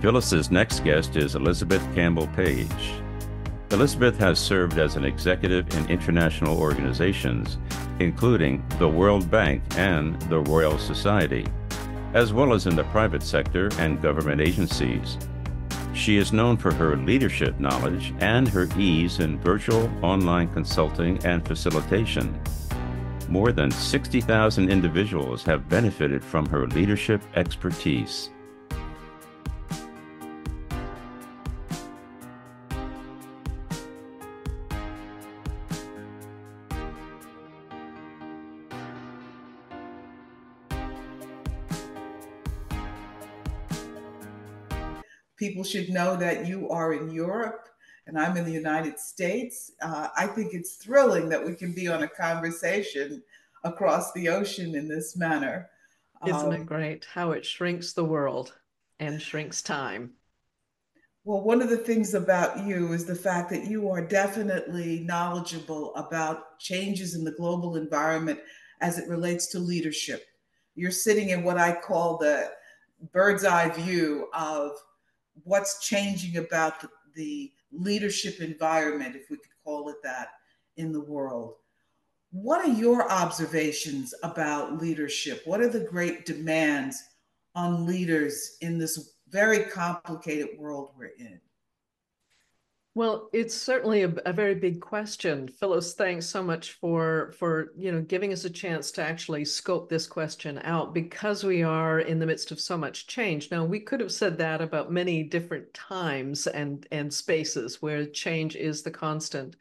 Phyllis's next guest is Elizabeth Campbell Page. Elizabeth has served as an executive in international organizations, including the World Bank and the Royal Society, as well as in the private sector and government agencies. She is known for her leadership knowledge and her ease in virtual online consulting and facilitation. More than 60,000 individuals have benefited from her leadership expertise. People should know that you are in Europe and I'm in the United States. I think it's thrilling that we can be on a conversation across the ocean in this manner. Isn't it great how it shrinks the world and shrinks time? Well, one of the things about you is the fact that you are definitely knowledgeable about changes in the global environment as it relates to leadership. You're sitting in what I call the bird's eye view of what's changing about the leadership environment, if we could call it that, in the world. What are your observations about leadership? What are the great demands on leaders in this very complicated world we're in? Well, it's certainly a very big question. Phyllis, thanks so much for giving us a chance to actually scope this question out because we are in the midst of so much change. Now, we could have said that about many different times and spaces where change is the constant.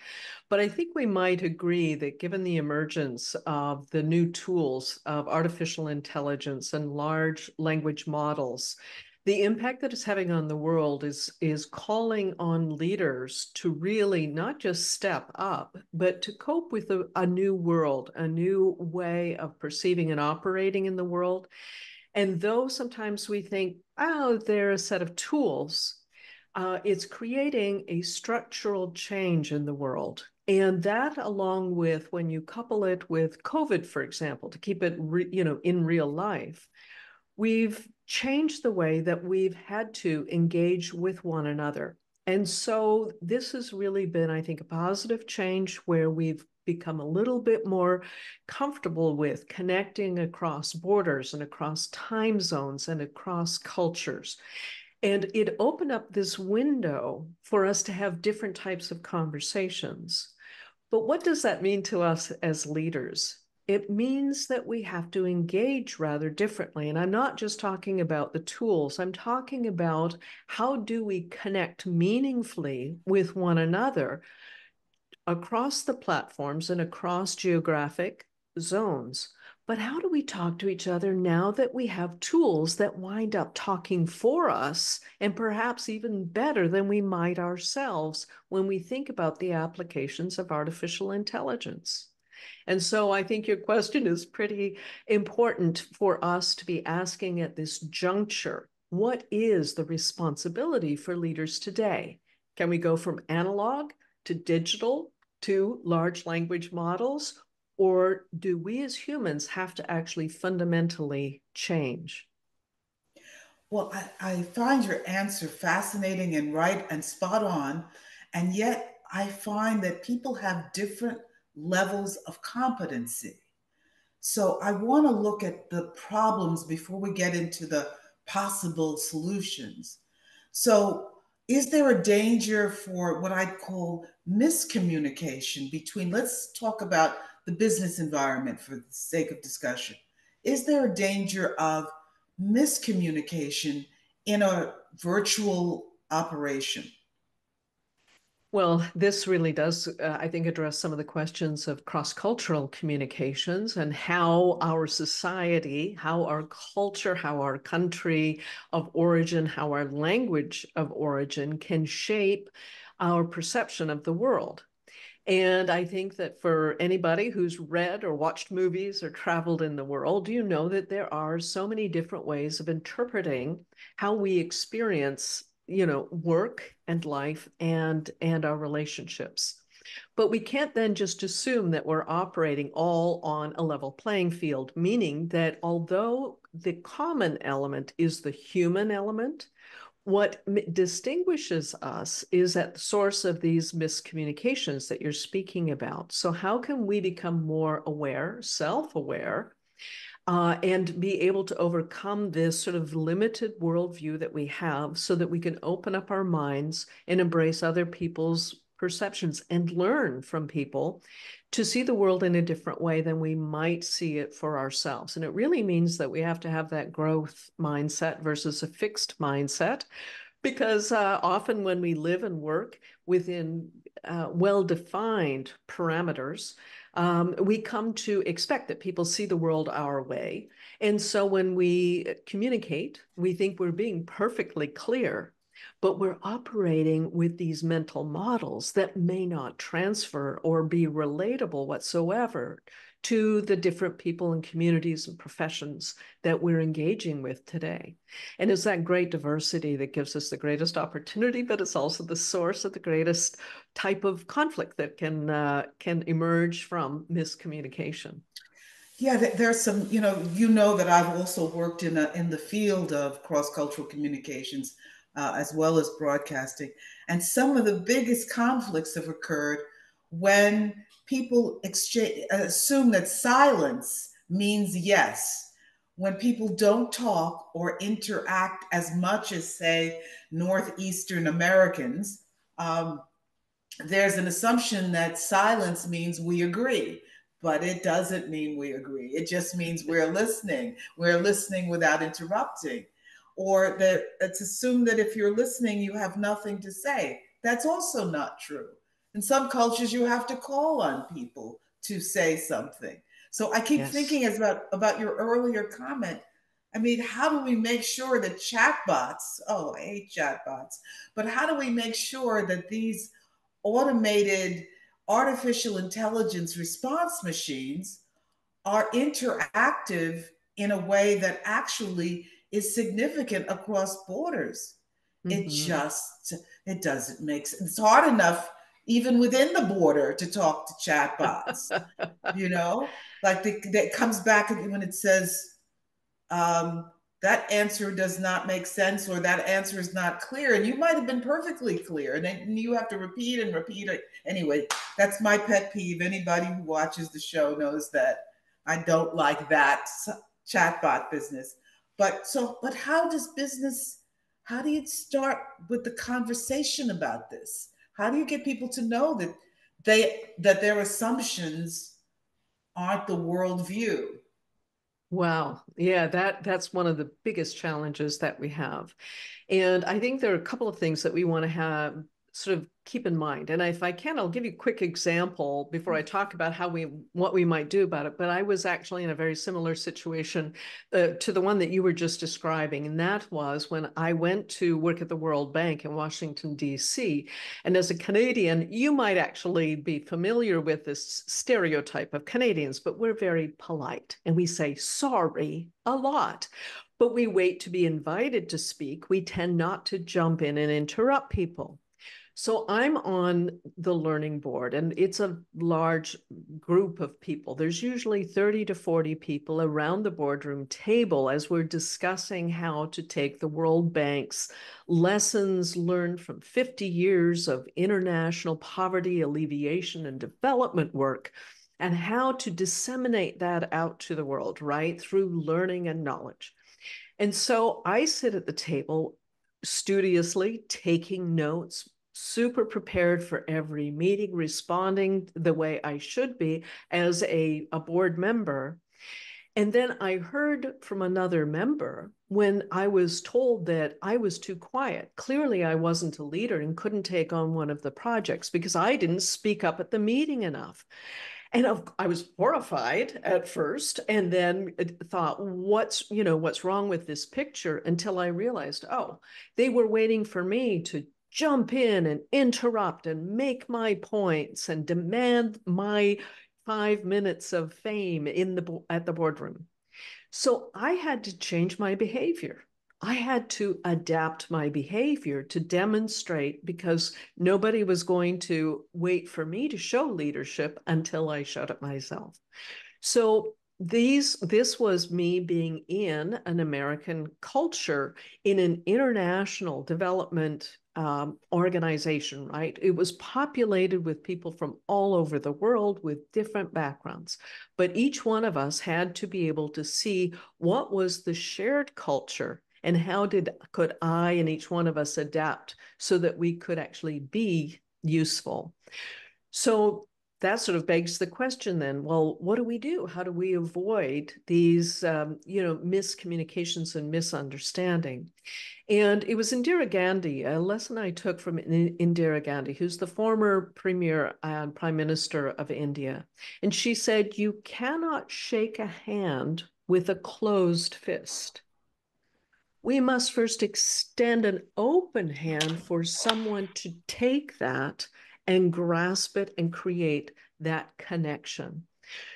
But I think we might agree that given the emergence of the new tools of artificial intelligence and large language models, the impact that it's having on the world is calling on leaders to really not just step up, but to cope with a new world, a new way of perceiving and operating in the world. And though sometimes we think, oh, they're a set of tools, it's creating a structural change in the world. And that, along with when you couple it with COVID, for example, to keep it in real life, we've changed the way that we've had to engage with one another. And so this has really been, I think, a positive change where we've become a little bit more comfortable with connecting across borders and across time zones and across cultures. And it opened up this window for us to have different types of conversations. But what does that mean to us as leaders? It means that we have to engage rather differently. And I'm not just talking about the tools, I'm talking about how do we connect meaningfully with one another across the platforms and across geographic zones. But how do we talk to each other now that we have tools that wind up talking for us and perhaps even better than we might ourselves when we think about the applications of artificial intelligence? And so I think your question is pretty important for us to be asking at this juncture. What is the responsibility for leaders today? Can we go from analog to digital to large language models? Or do we as humans have to actually fundamentally change? Well, I find your answer fascinating and right and spot on. And yet I find that people have different levels of competency. So I want to look at the problems before we get into the possible solutions. So, is there a danger for what I'd call miscommunication between, let's talk about the business environment for the sake of discussion. Is there a danger of miscommunication in a virtual operation? Well, this really does, I think, address some of the questions of cross-cultural communications and how our society, how our culture, how our country of origin, how our language of origin can shape our perception of the world. And I think that for anybody who's read or watched movies or traveled in the world, you know that there are so many different ways of interpreting how we experience work and life and our relationships. But we can't then just assume that we're operating all on a level playing field, meaning that although the common element is the human element, what distinguishes us is at the source of these miscommunications that you're speaking about. So how can we become more aware, self-aware, and be able to overcome this sort of limited worldview that we have so that we can open up our minds and embrace other people's perceptions and learn from people to see the world in a different way than we might see it for ourselves. And it really means that we have to have that growth mindset versus a fixed mindset, because often when we live and work within well-defined parameters, we come to expect that people see the world our way. And so when we communicate, we think we're being perfectly clear, but we're operating with these mental models that may not transfer or be relatable whatsoever to the different people and communities and professions that we're engaging with today. And it's that great diversity that gives us the greatest opportunity, but it's also the source of the greatest type of conflict that can emerge from miscommunication. Yeah, there's some, you know that I've also worked in the field of cross-cultural communications, as well as broadcasting. And some of the biggest conflicts have occurred when people assume that silence means yes. When people don't talk or interact as much as, say, Northeastern Americans, there's an assumption that silence means we agree, but it doesn't mean we agree. It just means we're listening. We're listening without interrupting. Or that it's assumed that if you're listening, you have nothing to say. That's also not true. In some cultures, you have to call on people to say something. So I keep Yes. thinking about your earlier comment. I mean, how do we make sure that chatbots, oh, I hate chatbots, but how do we make sure that these automated artificial intelligence response machines are interactive in a way that actually is significant across borders? It Mm-hmm. just, it doesn't make sense. It's hard enough even within the border to talk to chatbots, like that comes back when it says, um, that answer does not make sense, or that answer is not clear, and you might have been perfectly clear, and then you have to repeat and repeat it. Anyway, that's my pet peeve. Anybody who watches the show knows that I don't like that chatbot business. But how do you start with the conversation about this? How do you get people to know that their assumptions aren't the worldview? Wow. Yeah, that's one of the biggest challenges that we have. And I think there are a couple of things that we want to have sort of keep in mind. And if I can, I'll give you a quick example before I talk about what we might do about it. But I was actually in a very similar situation to the one that you were just describing. And that was when I went to work at the World Bank in Washington, D.C. And as a Canadian, you might actually be familiar with this stereotype of Canadians, but we're very polite and we say sorry a lot. But we wait to be invited to speak. We tend not to jump in and interrupt people. So I'm on the learning board, and it's a large group of people. There's usually 30 to 40 people around the boardroom table as we're discussing how to take the World Bank's lessons learned from 50 years of international poverty alleviation and development work, and how to disseminate that out to the world, right, through learning and knowledge. And so I sit at the table studiously taking notes, super prepared for every meeting, responding the way I should be as a board member. And then I heard from another member when I was told that I was too quiet. Clearly, I wasn't a leader and couldn't take on one of the projects because I didn't speak up at the meeting enough. And I was horrified at first, and then thought, what's wrong with this picture? Until I realized, oh, they were waiting for me to jump in and interrupt and make my points and demand my 5 minutes of fame at the boardroom. So I had to change my behavior. I had to adapt my behavior to demonstrate, because nobody was going to wait for me to show leadership until I showed it myself. So this was me being in an American culture in an international development organization, right? It was populated with people from all over the world with different backgrounds. But each one of us had to be able to see what was the shared culture and how could I and each one of us adapt so that we could actually be useful. So that sort of begs the question then, well, what do we do? How do we avoid these, miscommunications and misunderstanding? And it was Indira Gandhi, a lesson I took from Indira Gandhi, who's the former premier and prime minister of India. And she said, you cannot shake a hand with a closed fist. We must first extend an open hand for someone to take that and grasp it and create that connection.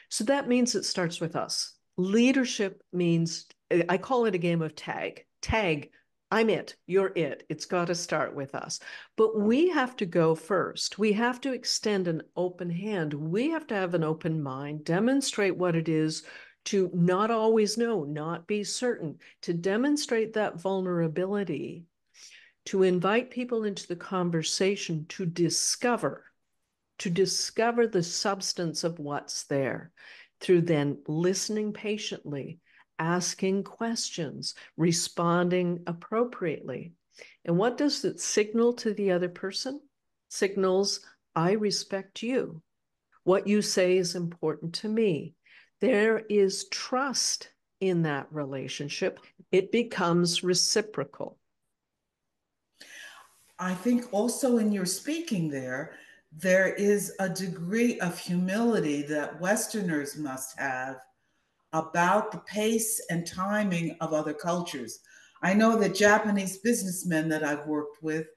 So that means it starts with us. Leadership means, I call it a game of tag. Tag, I'm it, you're it. It's got to start with us. But we have to go first. We have to extend an open hand. We have to have an open mind, demonstrate what it is to not always know, not be certain, to demonstrate that vulnerability, to invite people into the conversation to discover the substance of what's there through then listening patiently, asking questions, responding appropriately. And what does it signal to the other person? Signals, I respect you. What you say is important to me. There is trust in that relationship. It becomes reciprocal. I think also in your speaking there is a degree of humility that Westerners must have about the pace and timing of other cultures. I know that Japanese businessmen that I've worked with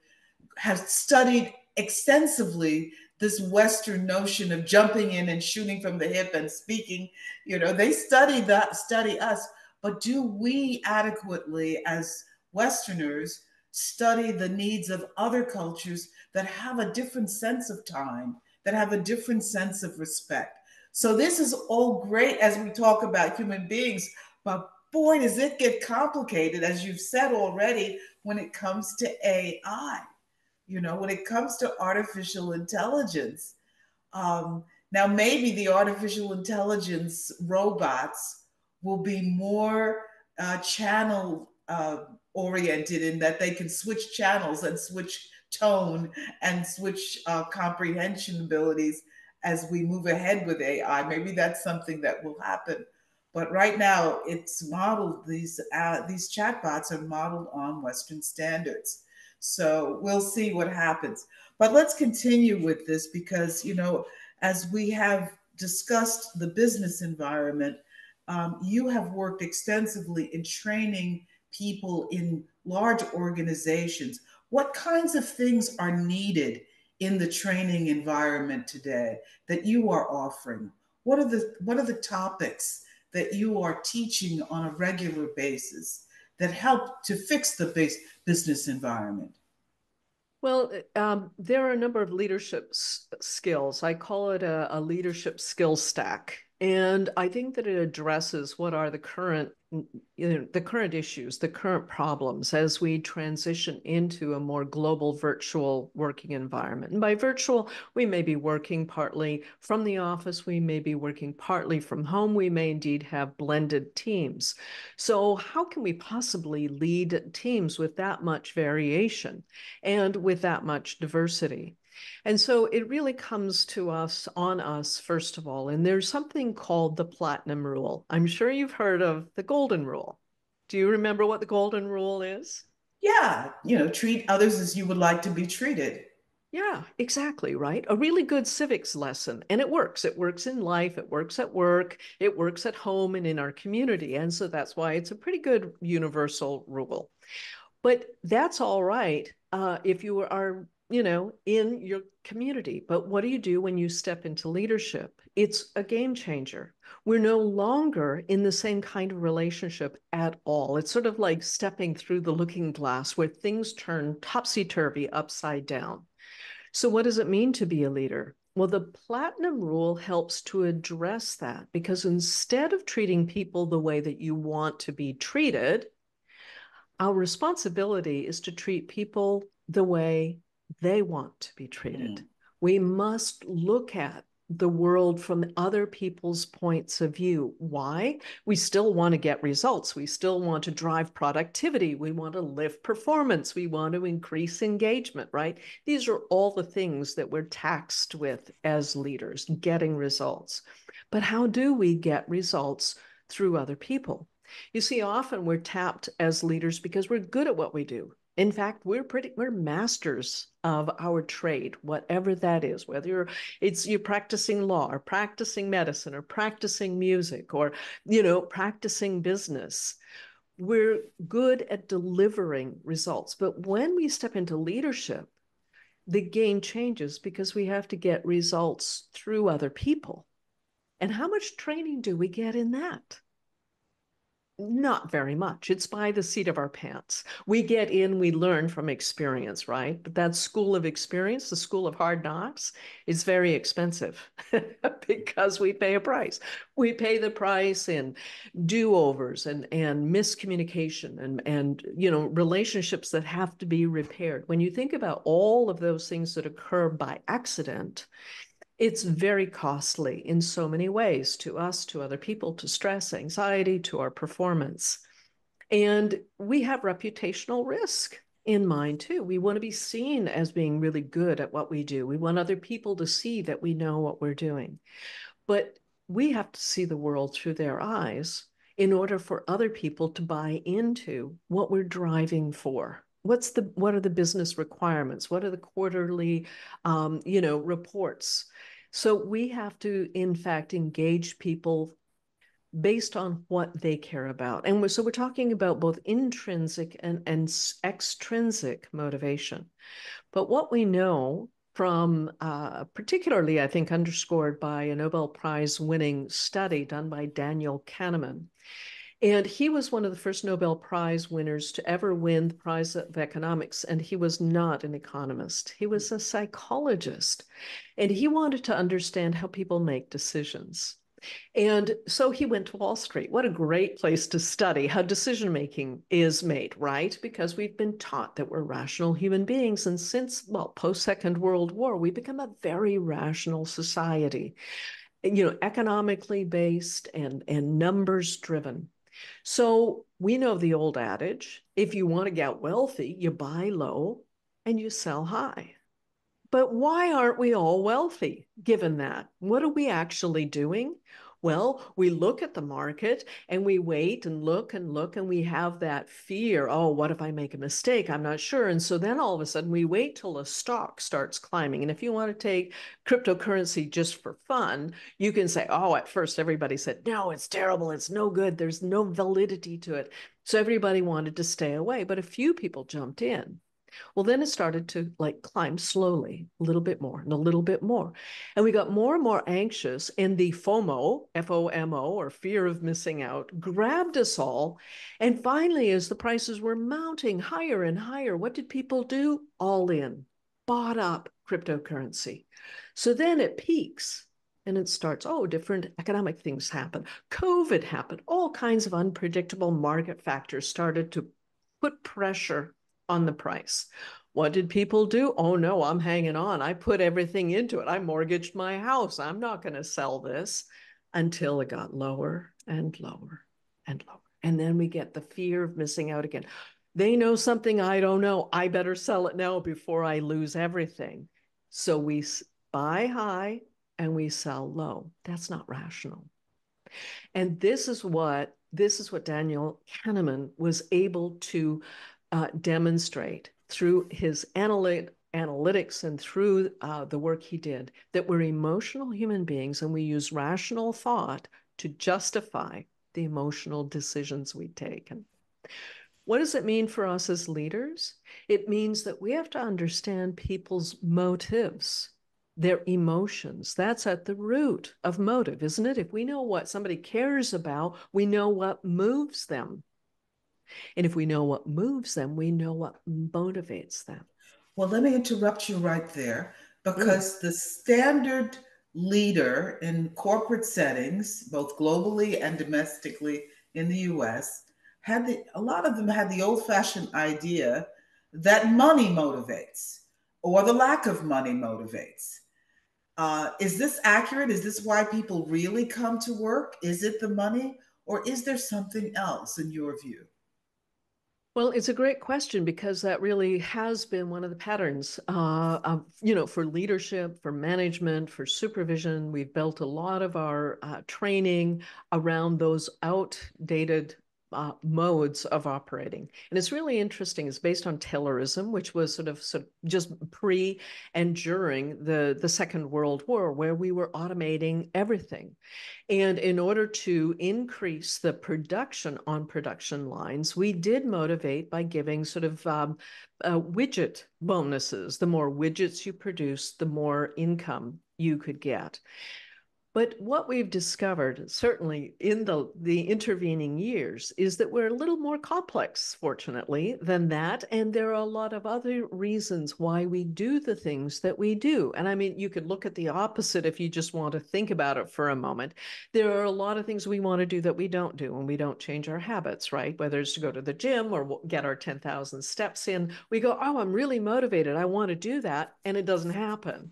have studied extensively this Western notion of jumping in and shooting from the hip and speaking. They study us, but do we adequately as Westerners study the needs of other cultures that have a different sense of time, that have a different sense of respect? So this is all great as we talk about human beings, but boy, does it get complicated, as you've said already, when it comes to AI. When it comes to artificial intelligence. Now, maybe the artificial intelligence robots will be more channel oriented in that they can switch channels and switch tone and switch comprehension abilities as we move ahead with AI. Maybe that's something that will happen. But right now, it's modeled, these chatbots are modeled on Western standards. So we'll see what happens. But let's continue with this because, as we have discussed the business environment, you have worked extensively in training people in large organizations. What kinds of things are needed in the training environment today that you are offering? What are the topics that you are teaching on a regular basis that help to fix the business environment? Well, there are a number of leadership skills. I call it a leadership skill stack. And I think that it addresses what are the current issues, the current problems as we transition into a more global virtual working environment. And by virtual, we may be working partly from the office, we may be working partly from home, we may indeed have blended teams. So how can we possibly lead teams with that much variation and with that much diversity? And so it really comes to us, on us, first of all. And there's something called the platinum rule. I'm sure you've heard of the golden rule. Do you remember what the golden rule is? Yeah, treat others as you would like to be treated. Yeah, exactly, right? A really good civics lesson. And it works. It works in life, it works at work, it works at home and in our community. And so that's why it's a pretty good universal rule. But that's all right if you are, in your community. But what do you do when you step into leadership? It's a game changer. We're no longer in the same kind of relationship at all. It's sort of like stepping through the looking glass where things turn topsy-turvy, upside down. So what does it mean to be a leader? Well, the platinum rule helps to address that, because instead of treating people the way that you want to be treated, our responsibility is to treat people the way they want to be treated. We must look at the world from other people's points of view. Why? We still want to get results. We still want to drive productivity. We want to lift performance. We want to increase engagement, right? These are all the things that we're taxed with as leaders, getting results. But how do we get results through other people? You see, often we're tapped as leaders because we're good at what we do. In fact, we're masters of our trade, whatever that is, whether you're practicing law or practicing medicine or practicing music or, practicing business. We're good at delivering results. But when we step into leadership, the game changes because we have to get results through other people. And how much training do we get in that? Not very much. It's by the seat of our pants. We get in, we learn from experience, right? But that school of experience, the school of hard knocks, is very expensive because we pay a price. We pay the price in do-overs and miscommunication and relationships that have to be repaired. When you think about all of those things that occur by accident, it's very costly in so many ways, to us, to other people, to stress, anxiety, to our performance. And we have reputational risk in mind too. We want to be seen as being really good at what we do. We want other people to see that we know what we're doing. But we have to see the world through their eyes in order for other people to buy into what we're driving for. What are the business requirements? What are the quarterly, reports? So we have to, in fact, engage people based on what they care about. And so we're talking about both intrinsic and extrinsic motivation. But what we know from particularly, I think, underscored by a Nobel Prize winning study done by Daniel Kahneman. And he was one of the first Nobel Prize winners to ever win the Prize of Economics. And he was not an economist. He was a psychologist. And he wanted to understand how people make decisions. And so he went to Wall Street. What a great place to study how decision-making is made, right? Because we've been taught that we're rational human beings. And since, post-Second World War, we become a very rational society, economically based and numbers driven. So we know the old adage, if you want to get wealthy, you buy low and you sell high. But why aren't we all wealthy given that? What are we actually doing? Well, we look at the market and we wait and look and we have that fear. Oh, what if I make a mistake? I'm not sure. And so then all of a sudden we wait till a stock starts climbing. And if you want to take cryptocurrency just for fun, you can say, oh, at first everybody said, no, it's terrible. It's no good. There's no validity to it. So everybody wanted to stay away, but a few people jumped in. Well, then it started to climb slowly, a little bit more and a little bit more. And we got more and more anxious, and the FOMO, F-O-M-O, or fear of missing out, grabbed us all. And finally, as the prices were mounting higher and higher, what did people do? All in, bought up cryptocurrency. So then it peaks and it starts, different economic things happen. COVID happened. All kinds of unpredictable market factors started to put pressure on the price. What did people do? Oh no, I'm hanging on. I put everything into it. I mortgaged my house. I'm not going to sell this, until it got lower and lower and lower. And then we get the fear of missing out again. They know something I don't know. I better sell it now before I lose everything. So we buy high and we sell low. That's not rational. And this is what Daniel Kahneman was able to demonstrate through his analytics and through the work he did, that we're emotional human beings and we use rational thought to justify the emotional decisions we take. And what does it mean for us as leaders? It means that we have to understand people's motives, their emotions. That's at the root of motive, isn't it? If we know what somebody cares about, we know what moves them. And if we know what moves them, we know what motivates them. Well, let me interrupt you right there. Mm. because the standard leader in corporate settings, both globally and domestically in the US, a lot of them had the old-fashioned idea that money motivates or the lack of money motivates. Is this accurate? Is this why people really come to work? Is it the money, or is there something else in your view? Well, it's a great question because that really has been one of the patterns, for leadership, for management, for supervision. We've built a lot of our training around those outdated modes of operating. And it's really interesting. It's based on Taylorism, which was sort of just pre and during the Second World War, where we were automating everything. And in order to increase the production on production lines, we did motivate by giving sort of widget bonuses. The more widgets you produce, the more income you could get. But what we've discovered, certainly in the intervening years, is that we're a little more complex, fortunately, than that. And there are a lot of other reasons why we do the things that we do. And I mean, you could look at the opposite if you just want to think about it for a moment. There are a lot of things we want to do that we don't do, and we don't change our habits, right? Whether it's to go to the gym or get our 10,000 steps in, we go, oh, I'm really motivated. I want to do that. And it doesn't happen.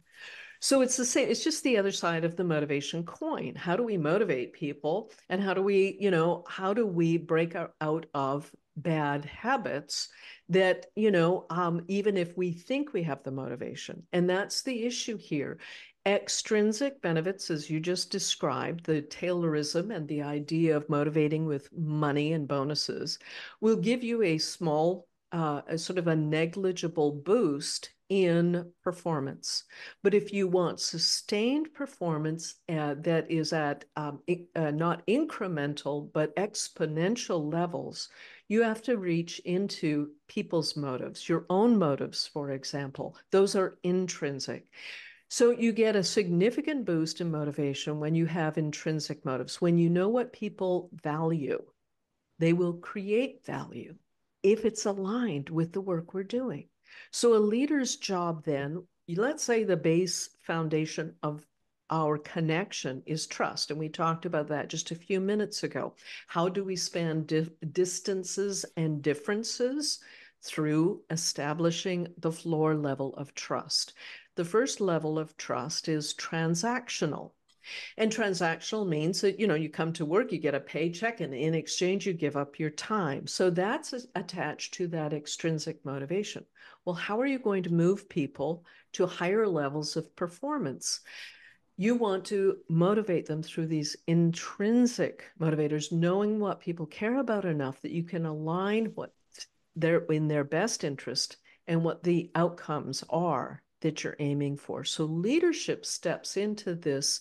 So it's the same, it's just the other side of the motivation coin. How do we motivate people? And how do we break out of bad habits that, even if we think we have the motivation? And that's the issue here. Extrinsic benefits, as you just described, the Taylorism and the idea of motivating with money and bonuses, will give you a sort of a negligible boost in performance. But if you want sustained performance that is at not incremental, but exponential levels, you have to reach into people's motives, your own motives, for example. Those are intrinsic. So you get a significant boost in motivation when you have intrinsic motives, when you know what people value. They will create value if it's aligned with the work we're doing. So a leader's job then, let's say the base foundation of our connection is trust. And we talked about that just a few minutes ago. How do we span distances and differences? Through establishing the floor level of trust. The first level of trust is transactional. And transactional means that, you come to work, you get a paycheck, and in exchange, you give up your time. So that's attached to that extrinsic motivation. Well, how are you going to move people to higher levels of performance? You want to motivate them through these intrinsic motivators, knowing what people care about enough that you can align what they're in their best interest and what the outcomes are that you're aiming for. So leadership steps into this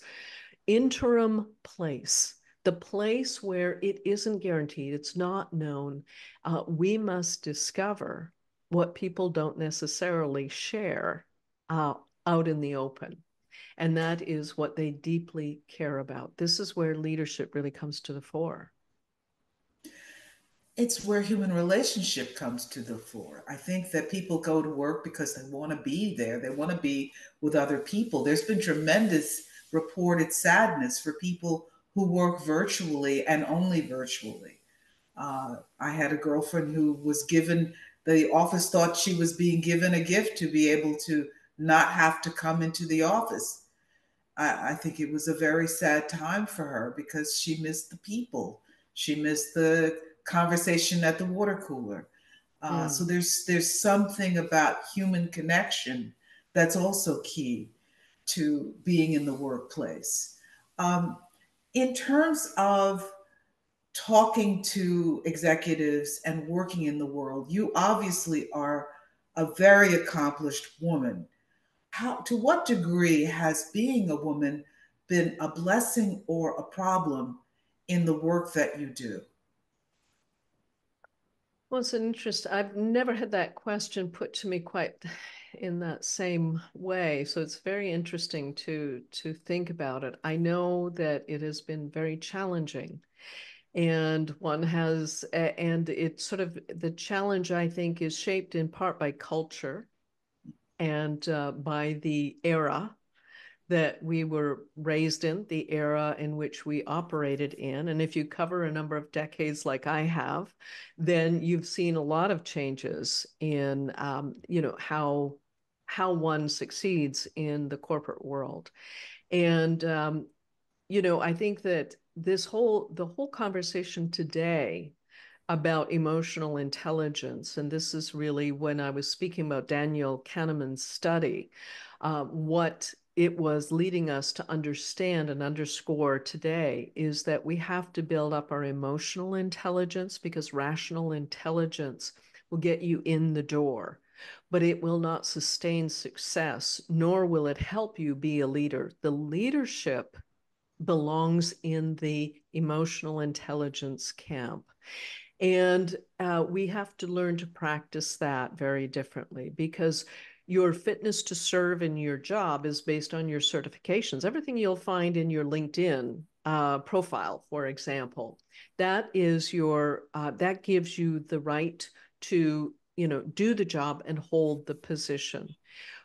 interim place, the place where it isn't guaranteed, it's not known. We must discover what people don't necessarily share out in the open. And that is what they deeply care about. This is where leadership really comes to the fore. It's where human relationship comes to the fore. I think that people go to work because they want to be there. They want to be with other people. There's been tremendous reported sadness for people who work virtually and only virtually. I had a girlfriend who was given, the office thought she was being given a gift to be able to not have to come into the office. I think it was a very sad time for her because she missed the people. She missed the conversation at the water cooler. So there's something about human connection that's also key to being in the workplace. Um, in terms of talking to executives and working in the world, you obviously are a very accomplished woman. To what degree has being a woman been a blessing or a problem in the work that you do? Well, it's an interest. I've never had that question put to me quite in that same way. So it's very interesting to think about it. I know that it has been very challenging. And and it's sort of the challenge, I think, is shaped in part by culture and by the era that we were raised in, the era in which we operated in. And if you cover a number of decades like I have, then you've seen a lot of changes in, how one succeeds in the corporate world. And, I think that the whole conversation today about emotional intelligence, and this is really when I was speaking about Daniel Kahneman's study, what it was leading us to understand and underscore today is that we have to build up our emotional intelligence, because rational intelligence will get you in the door, but it will not sustain success, nor will it help you be a leader. The leadership belongs in the emotional intelligence camp. And we have to learn to practice that very differently, because your fitness to serve in your job is based on your certifications. Everything you'll find in your LinkedIn profile, for example, that gives you the right to, do the job and hold the position.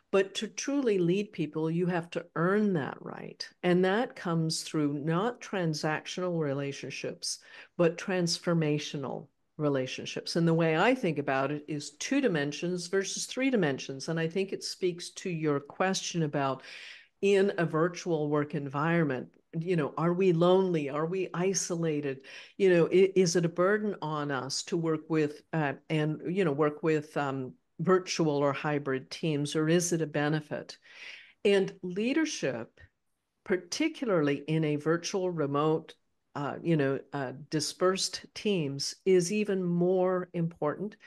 But to truly lead people, you have to earn that right. And that comes through not transactional relationships, but transformational relationships. And the way I think about it is 2 dimensions versus 3 dimensions. And I think it speaks to your question about, in a virtual work environment, are we lonely? Are we isolated? Is it a burden on us to work with virtual or hybrid teams, or is it a benefit? And leadership, particularly in a virtual, remote, dispersed teams, is even more important,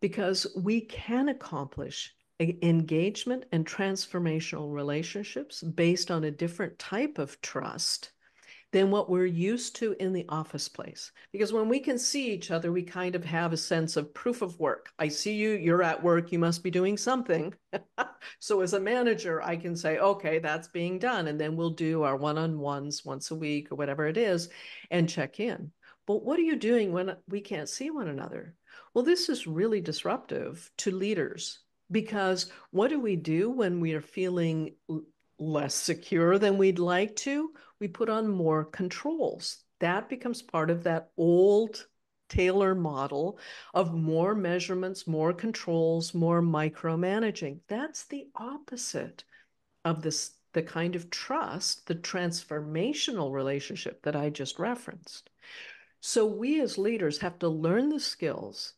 because we can accomplish engagement and transformational relationships based on a different type of trust than what we're used to in the office place. Because when we can see each other, we kind of have a sense of proof of work. I see you, you're at work, you must be doing something. So as a manager, I can say, okay, that's being done. And then we'll do our one-on-ones once a week or whatever it is and check in. But what are you doing when we can't see one another? Well, this is really disruptive to leaders, because what do we do when we are feeling less secure than we'd like to? We put on more controls. That becomes part of that old Taylor model of more measurements, more controls, more micromanaging. That's the opposite of the kind of trust, the transformational relationship that I just referenced. So we as leaders have to learn the skills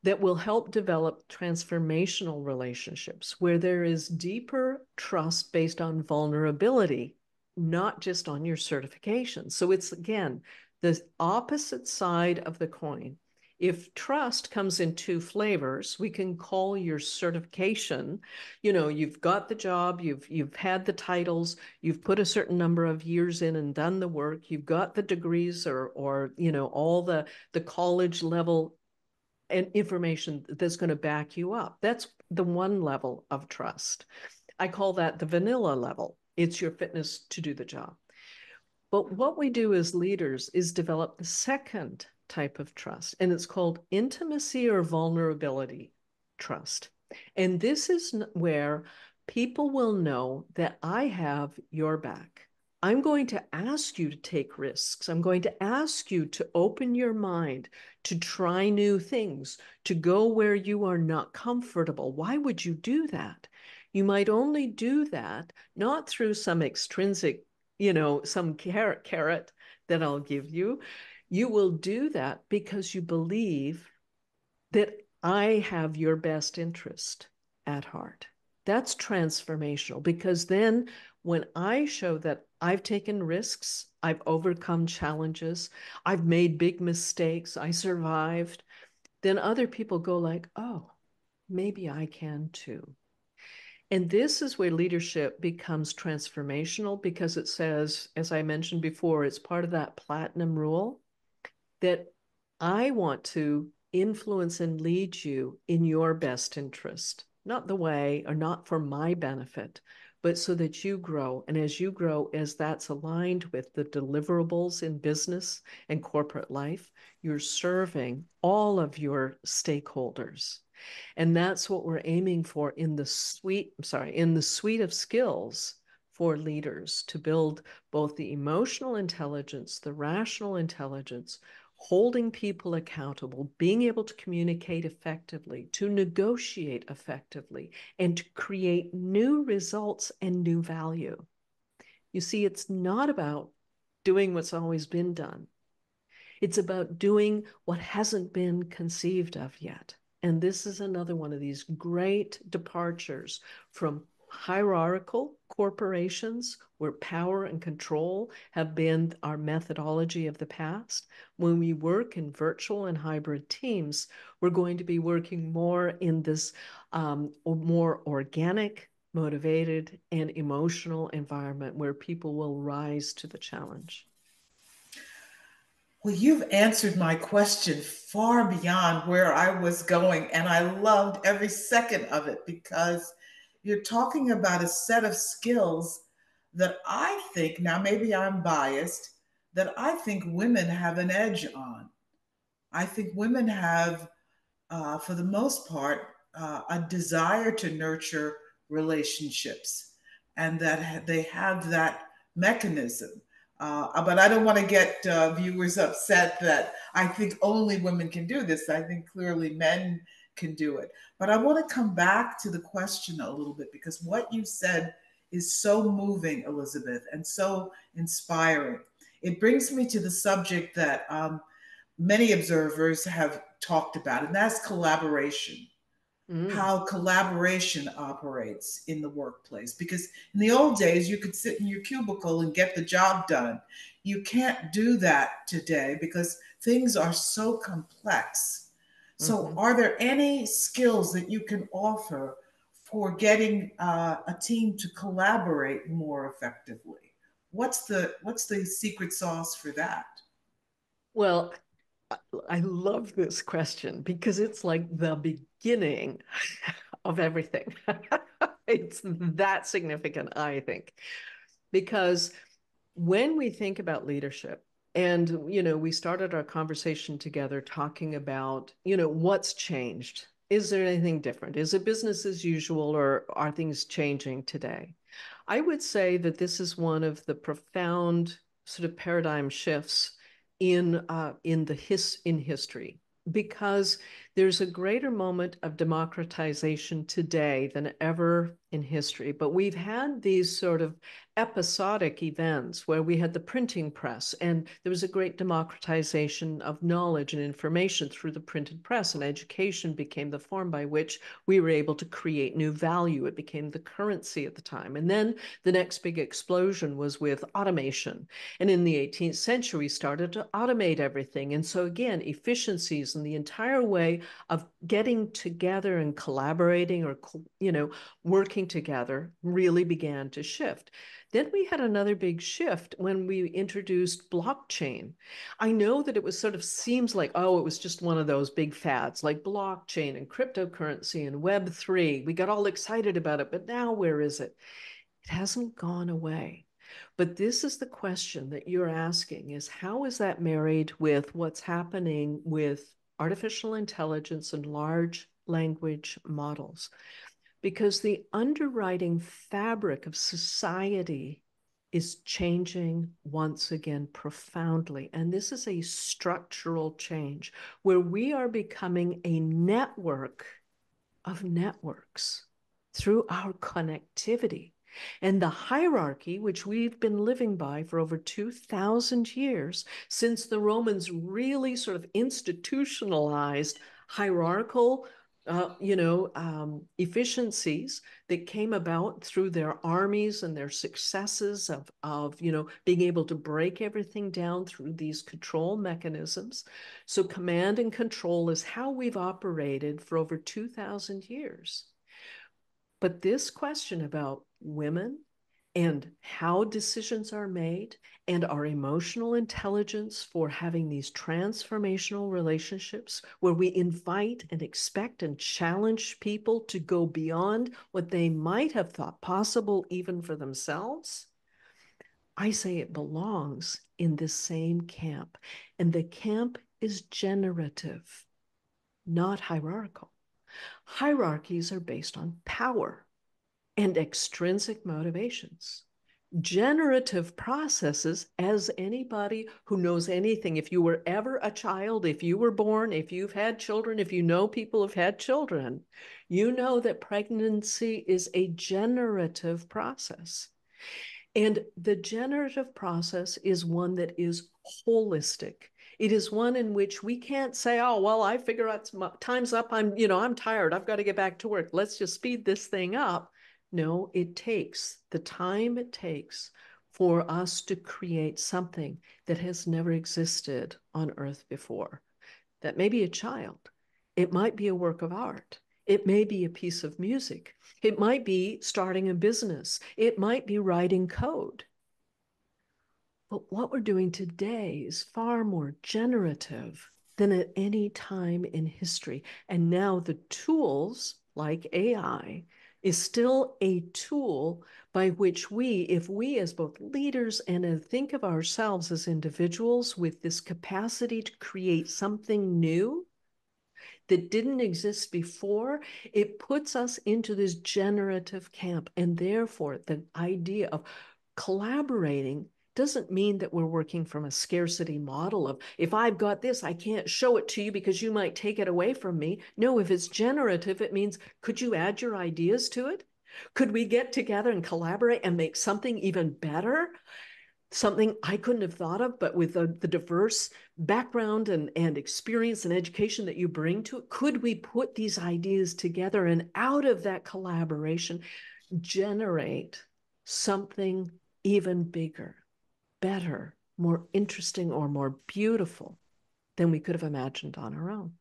that will help develop transformational relationships where there is deeper trust based on vulnerability, not just on your certification. So it's, again, the opposite side of the coin. If trust comes in 2 flavors, we can call your certification, you've got the job, you've had the titles, you've put a certain number of years in and done the work, you've got the degrees or all the college level and information that's going to back you up. That's the one level of trust. I call that the vanilla level. It's your fitness to do the job. But what we do as leaders is develop the second type of trust, and it's called intimacy or vulnerability trust. And this is where people will know that I have your back. I'm going to ask you to take risks. I'm going to ask you to open your mind, to try new things, to go where you are not comfortable. Why would you do that? You might only do that not through some extrinsic, some carrot that I'll give you. You will do that because you believe that I have your best interest at heart. That's transformational, because then when I show that I've taken risks, I've overcome challenges, I've made big mistakes, I survived, then other people go like, oh, maybe I can too. And this is where leadership becomes transformational, because it says, as I mentioned before, it's part of that platinum rule that I want to influence and lead you in your best interest, not the way or not for my benefit, but so that you grow. And as you grow, as that's aligned with the deliverables in business and corporate life, you're serving all of your stakeholders. And that's what we're aiming for in the in the suite of skills for leaders to build both the emotional intelligence, the rational intelligence, holding people accountable, being able to communicate effectively, to negotiate effectively, and to create new results and new value. You see, it's not about doing what's always been done. It's about doing what hasn't been conceived of yet. And this is another one of these great departures from hierarchical corporations where power and control have been our methodology of the past. When we work in virtual and hybrid teams, we're going to be working more in this more organic, motivated, and emotional environment where people will rise to the challenge. Well, you've answered my question far beyond where I was going, and I loved every second of it because you're talking about a set of skills that I think, now maybe I'm biased, that I think women have an edge on. I think women have, for the most part, a desire to nurture relationships and that they have that mechanism. But I don't want to get viewers upset that I think only women can do this. I think clearly men can do it. But I want to come back to the question a little bit because what you said is so moving, Elizabeth, and so inspiring. It brings me to the subject that many observers have talked about, and that's collaboration. How collaboration operates in the workplace. Because in the old days, you could sit in your cubicle and get the job done. You can't do that today because things are so complex. So, are there any skills that you can offer for getting a team to collaborate more effectively? What's the secret sauce for that? Well, I love this question because it's like the beginning of everything. It's that significant, I think, because when we think about leadership, and we started our conversation together talking about what's changed. Is there anything different? Is it business as usual, or are things changing today? I would say that this is one of the profound sort of paradigm shifts in history, because there's a greater moment of democratization today than ever in history. But we've had these sort of episodic events where we had the printing press, and there was a great democratization of knowledge and information through the printed press, and education became the form by which we were able to create new value. It became the currency at the time. And then the next big explosion was with automation. And in the 18th century, we started to automate everything. And so again, efficiencies and the entire way of getting together and collaborating or working together really began to shift. Then we had another big shift when we introduced blockchain. I know that it was sort of seems like, oh, it was just one of those big fads like blockchain and cryptocurrency and Web3. We got all excited about it, but now where is it? It hasn't gone away. But this is the question that you're asking, is how is that married with what's happening with artificial intelligence and large language models? Because the underwriting fabric of society is changing once again profoundly. And this is a structural change where we are becoming a network of networks through our connectivity. And the hierarchy, which we've been living by for over 2,000 years, since the Romans really sort of institutionalized hierarchical efficiencies that came about through their armies and their successes of being able to break everything down through these control mechanisms. So command and control is how we've operated for over 2,000 years. But this question about women and how decisions are made and our emotional intelligence for having these transformational relationships where we invite and expect and challenge people to go beyond what they might have thought possible even for themselves, I say it belongs in this same camp. And the camp is generative, not hierarchical. Hierarchies are based on power and extrinsic motivations. Generative processes, as anybody who knows anything, if you were ever a child, if you were born, if you've had children, if you know people who've had children, you know that pregnancy is a generative process. And the generative process is one that is holistic. It is one in which we can't say, oh, well, I figure out time's up. I'm tired. I've got to get back to work. Let's just speed this thing up. No, it takes the time it takes for us to create something that has never existed on Earth before. That may be a child. It might be a work of art. It may be a piece of music. It might be starting a business. It might be writing code. But what we're doing today is far more generative than at any time in history. And now the tools like AI is still a tool by which if we as both leaders and think of ourselves as individuals with this capacity to create something new that didn't exist before, it puts us into this generative camp. And therefore, the idea of collaborating doesn't mean that we're working from a scarcity model of, if I've got this, I can't show it to you because you might take it away from me. No, if it's generative, it means, could you add your ideas to it? Could we get together and collaborate and make something even better? Something I couldn't have thought of, but with the diverse background and experience and education that you bring to it, could we put these ideas together and out of that collaboration generate something even bigger, better, more interesting, or more beautiful than we could have imagined on our own?